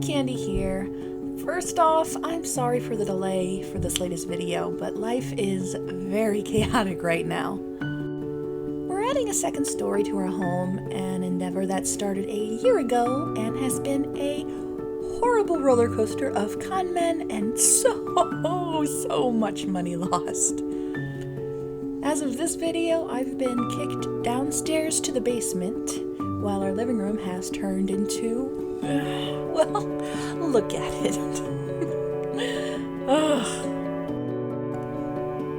Candy here. First off, I'm sorry for the delay for this latest video, but life is very chaotic right now. We're adding a second story to our home, an endeavor that started a year ago and has been a horrible roller coaster of con men and so much money lost. As of this video, I've been kicked downstairs to the basement, while our living room has turned into, well, look at it.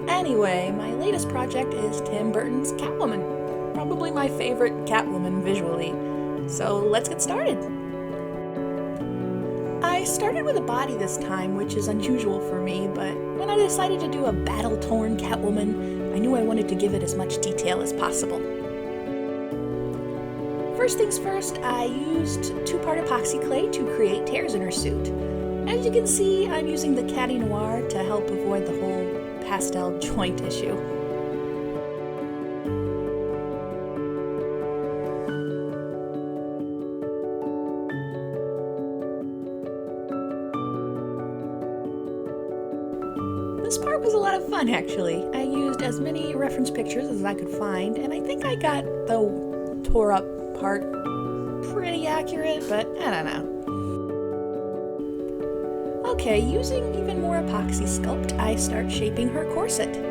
Anyway, my latest project is Tim Burton's Catwoman. Probably my favorite Catwoman visually. So let's get started. I started with a body this time, which is unusual for me, but when I decided to do a battle-torn Catwoman, I knew I wanted to give it as much detail as possible. First things first, I used 2-part epoxy clay to create tears in her suit. As you can see, I'm using the Catty Noir to help avoid the whole pastel joint issue. This part was a lot of fun, actually. I used as many reference pictures as I could find, and I think I got the tore up part pretty accurate, but I don't know. Okay, using even more epoxy sculpt, I start shaping her corset.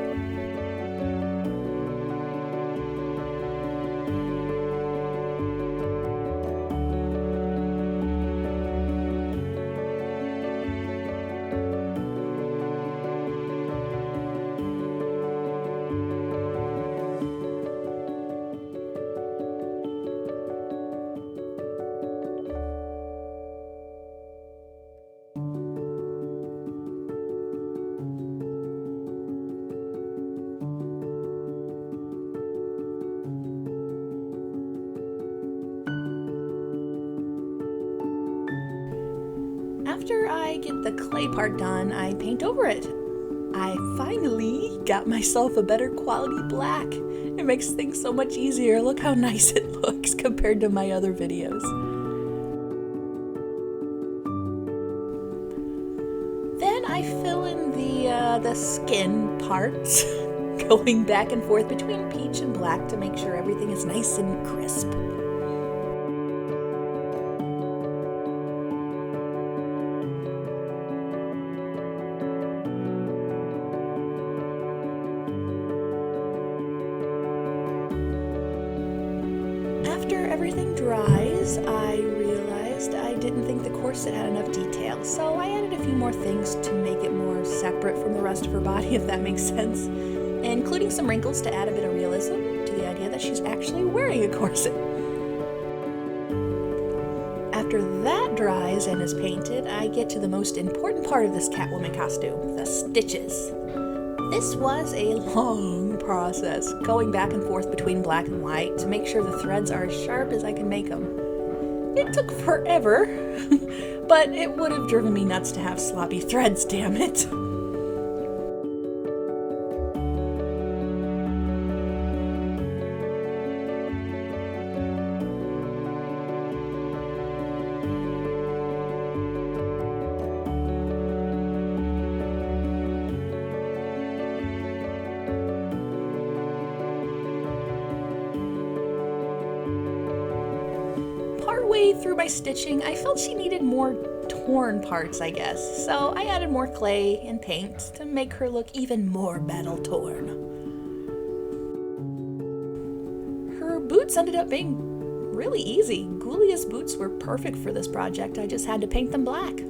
After I get the clay part done, I paint over it. I finally got myself a better quality black. It makes things so much easier. Look how nice it looks compared to my other videos. Then I fill in the skin parts, going back and forth between peach and black to make sure everything is nice and crisp. After everything dries, I realized I didn't think the corset had enough detail, so I added a few more things to make it more separate from the rest of her body, if that makes sense, including some wrinkles to add a bit of realism to the idea that she's actually wearing a corset. After that dries and is painted, I get to the most important part of this Catwoman costume, the stitches. This was a long process, going back and forth between black and white to make sure the threads are as sharp as I can make them. It took forever, but it would have driven me nuts to have sloppy threads, damn it. Partway through my stitching, I felt she needed more torn parts, I guess, so I added more clay and paint to make her look even more battle-torn. Her boots ended up being really easy. Ghoulia's boots were perfect for this project, I just had to paint them black.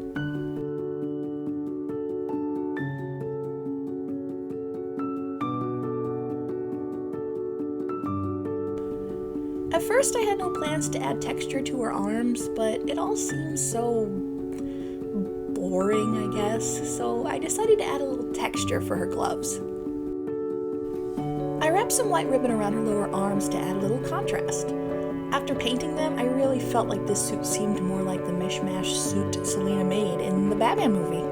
At first I had no plans to add texture to her arms, but it all seems so boring, I guess, so I decided to add a little texture for her gloves. I wrapped some white ribbon around her lower arms to add a little contrast. After painting them, I really felt like this suit seemed more like the mishmash suit Selena made in the Batman movie.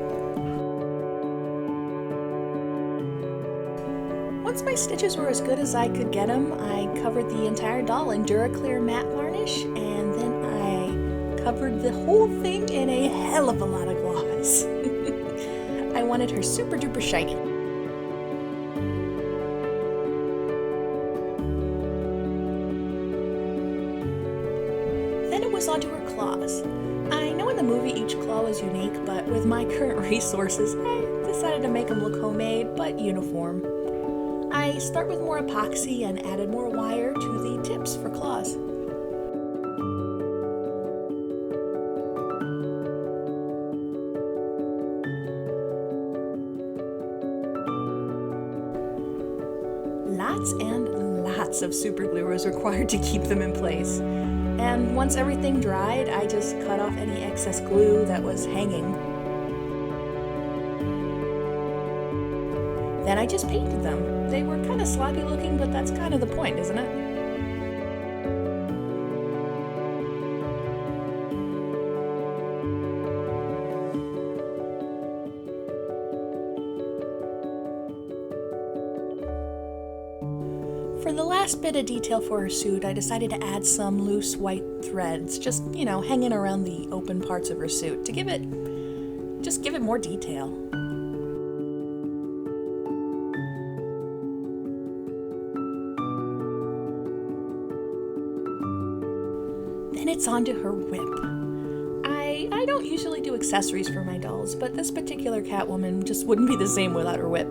Once my stitches were as good as I could get them, I covered the entire doll in Duraclear matte varnish, and then I covered the whole thing in a hell of a lot of gloss. I wanted her super duper shiny. Then it was onto her claws. I know in the movie each claw is unique, but with my current resources, I decided to make them look homemade, but uniform. I start with more epoxy and added more wire to the tips for claws. Lots and lots of super glue was required to keep them in place. And once everything dried, I just cut off any excess glue that was hanging. Then I just painted them. They were kind of sloppy looking, but that's kind of the point, isn't it? For the last bit of detail for her suit, I decided to add some loose white threads, just, hanging around the open parts of her suit to give it more detail. Then it's on to her whip. I don't usually do accessories for my dolls, but this particular Catwoman just wouldn't be the same without her whip,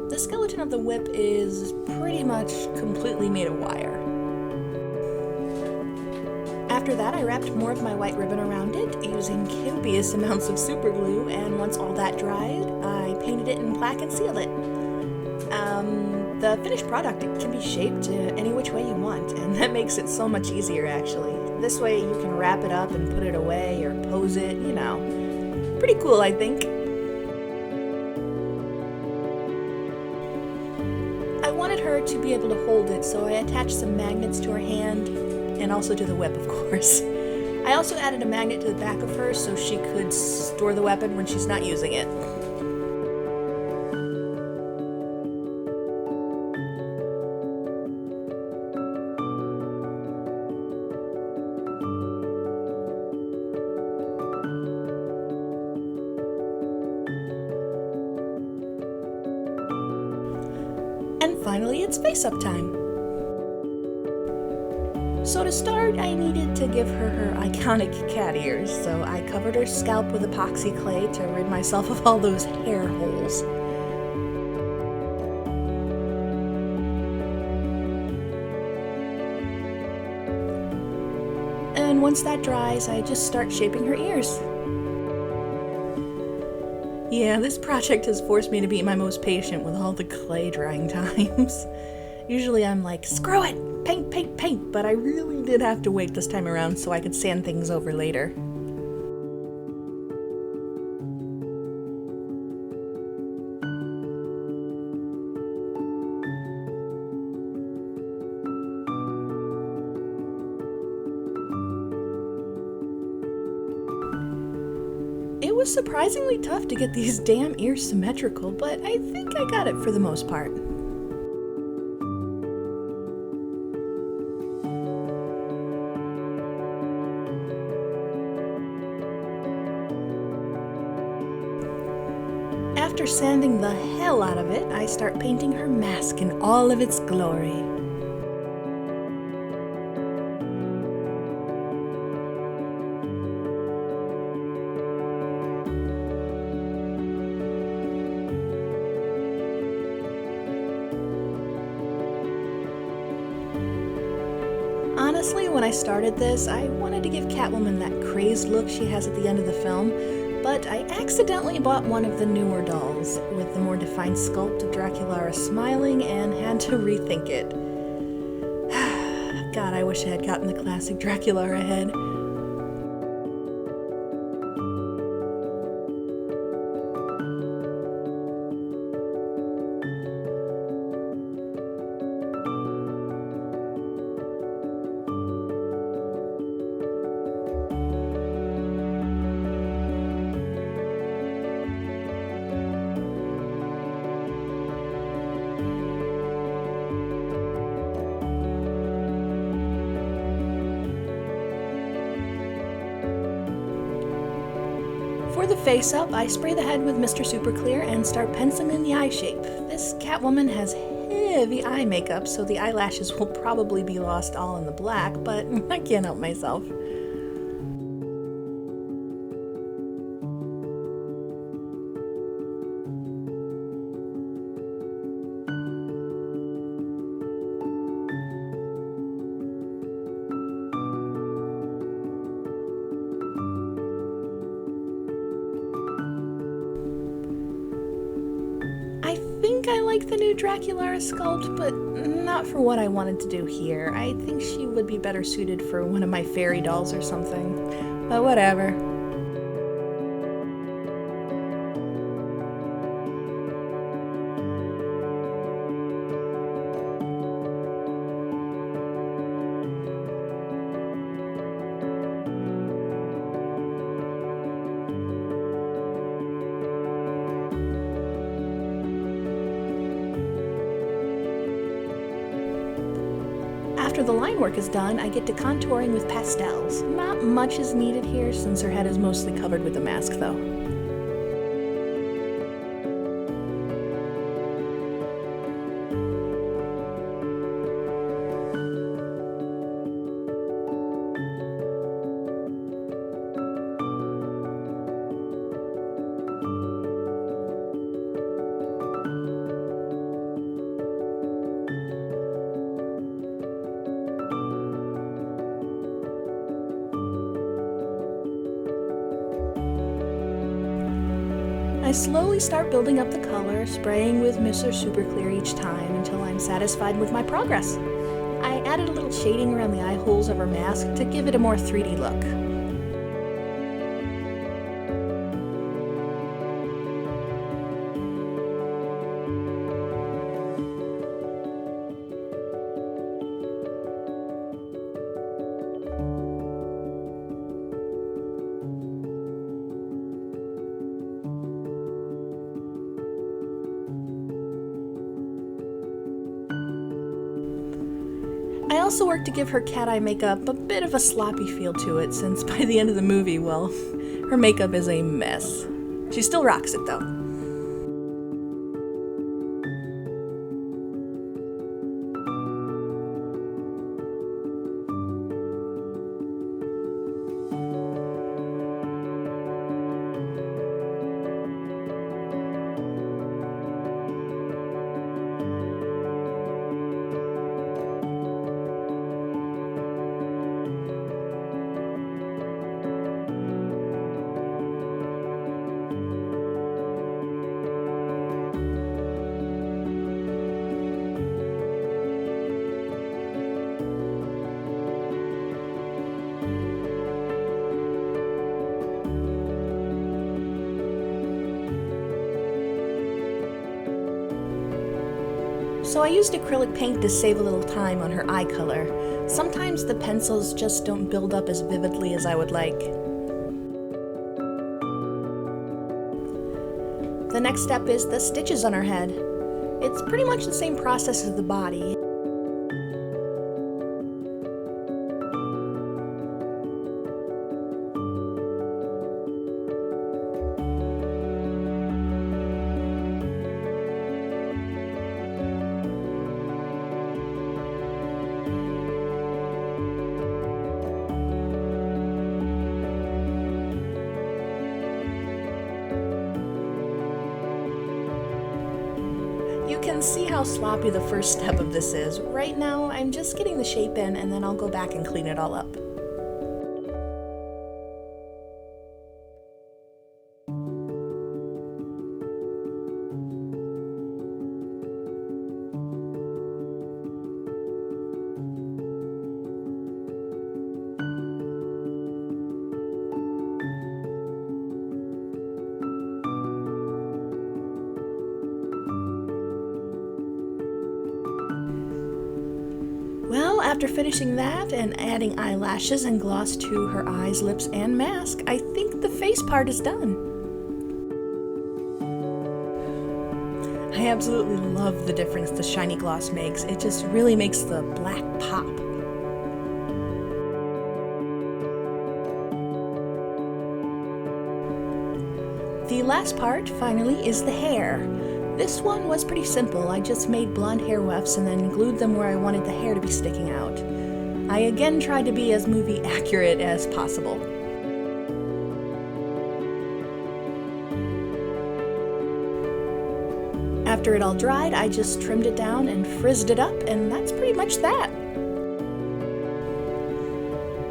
The skeleton of the whip is pretty much completely made of wire. After that, I wrapped more of my white ribbon around it using copious amounts of super glue, and once all that dried, I painted it in black and sealed it. The finished product, it can be shaped any which way you want, and that makes it so much easier actually. This way you can wrap it up and put it away or pose it, Pretty cool, I think. I wanted her to be able to hold it, so I attached some magnets to her hand and also to the whip, of course. I also added a magnet to the back of her so she could store the weapon when she's not using it. And finally, it's face-up time. So to start, I needed to give her iconic cat ears, so I covered her scalp with epoxy clay to rid myself of all those hair holes. And once that dries, I just start shaping her ears. Yeah, this project has forced me to be my most patient with all the clay drying times. Usually I'm like, screw it! Paint, paint, paint! But I really did have to wait this time around so I could sand things over later. It was surprisingly tough to get these damn ears symmetrical, but I think I got it for the most part. After sanding the hell out of it, I start painting her mask in all of its glory. Honestly, when I started this, I wanted to give Catwoman that crazed look she has at the end of the film, but I accidentally bought one of the newer dolls with the more defined sculpt of Draculaura smiling and had to rethink it. God, I wish I had gotten the classic Draculaura head. For the face up, I spray the head with Mr. Super Clear and start penciling in the eye shape. This Catwoman has heavy eye makeup, so the eyelashes will probably be lost all in the black, but I can't help myself. I think I like the new Draculaura sculpt, but not for what I wanted to do here. I think she would be better suited for one of my fairy dolls or something, but whatever. After the line work is done, I get to contouring with pastels. Not much is needed here since her head is mostly covered with a mask though. I slowly start building up the color, spraying with Mr. Super Clear each time until I'm satisfied with my progress. I added a little shading around the eye holes of her mask to give it a more 3D look. I also worked to give her cat eye makeup a bit of a sloppy feel to it, since by the end of the movie, well, her makeup is a mess. She still rocks it though. So I used acrylic paint to save a little time on her eye color. Sometimes the pencils just don't build up as vividly as I would like. The next step is the stitches on her head. It's pretty much the same process as the body. You can see how sloppy the first step of this is. Right now, I'm just getting the shape in and then I'll go back and clean it all up. Well, after finishing that and adding eyelashes and gloss to her eyes, lips, and mask, I think the face part is done. I absolutely love the difference the shiny gloss makes. It just really makes the black pop. The last part, finally, is the hair. This one was pretty simple. I just made blonde hair wefts and then glued them where I wanted the hair to be sticking out. I again tried to be as movie accurate as possible. After it all dried, I just trimmed it down and frizzed it up, and that's pretty much that.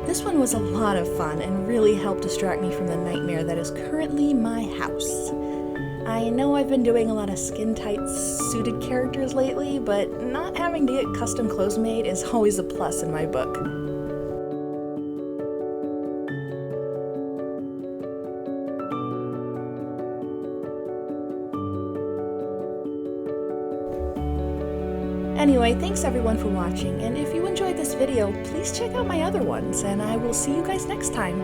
This one was a lot of fun and really helped distract me from the nightmare that is currently my house. I know I've been doing a lot of skin-tight suited characters lately, but not having to get custom clothes made is always a plus in my book. Anyway, thanks everyone for watching, and if you enjoyed this video, please check out my other ones, and I will see you guys next time.